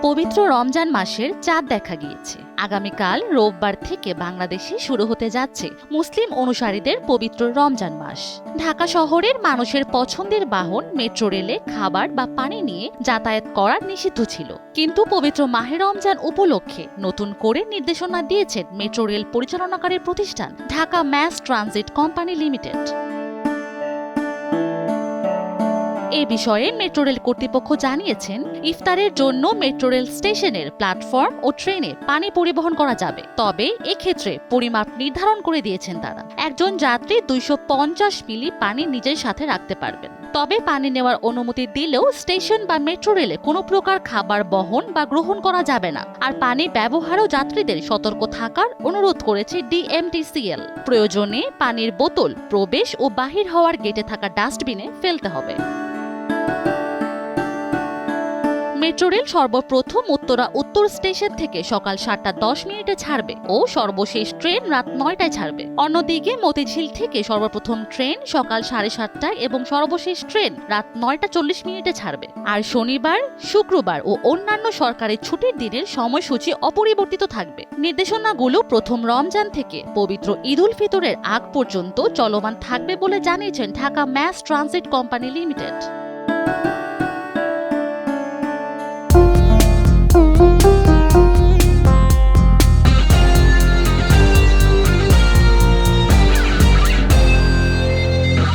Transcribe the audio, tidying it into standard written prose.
পবিত্র রমজান মাসের চাঁদ দেখা গিয়েছে। আগামীকাল রোববার থেকে বাংলাদেশে শুরু হতে যাচ্ছে মুসলিম অনুসারীদের পবিত্র রমজান মাস। ঢাকা শহরের মানুষের পছন্দের বাহন মেট্রো রেলে খাবার বা পানি নিয়ে যাতায়াত করা নিষিদ্ধ ছিল, কিন্তু পবিত্র মাহে রমজান উপলক্ষে নতুন করে নির্দেশনা দিয়েছেন মেট্রো রেল পরিচালনাকারী প্রতিষ্ঠান Dhaka mass transit company limited. এ বিষয়ে মেট্রো রেল কর্তৃপক্ষ জানিয়েছেন, ইফতারের জন্য মেট্রো রেল স্টেশনের প্ল্যাটফর্ম ও ট্রেনে পানি পরিবহন করা যাবে, তবে এক্ষেত্রে পরিমাপ নির্ধারণ করে দিয়েছেন তারা। একজন যাত্রী 250 মিলি পানি নিজের সাথে রাখতে পারবেন। তবে পানি নেওয়ার অনুমতি দিলেও স্টেশন বা মেট্রো রেলে কোনো প্রকার খাবার বহন বা গ্রহণ করা যাবে না। আর পানি ব্যবহারেও যাত্রীদের সতর্ক থাকার অনুরোধ করেছে ডিএমটিসিএল। প্রয়োজনে পানির বোতল প্রবেশ ও বাহির হওয়ার গেটে থাকা ডাস্টবিনে ফেলতে হবে। মেট্রো রেল সর্বপ্রথম উত্তর স্টেশন থেকে সকাল 7:10 ছাড়বে ও সর্বশেষ ট্রেন রাত 9টায় ছাড়বে। অন্যদিকে মতিঝিল থেকে সর্বপ্রথম ট্রেন সকাল 7:30টায় এবং সর্বশেষ ট্রেন রাত 9:40 ছাড়বে। আর শনিবার, শুক্রবার ও অন্যান্য সরকারি ছুটির দিনের সময়সূচি অপরিবর্তিত থাকবে। নির্দেশনাগুলো প্রথম রমজান থেকে পবিত্র ঈদ উল ফিতরের আগ পর্যন্ত চলমান থাকবে বলে জানিয়েছেন Dhaka mass transit company limited.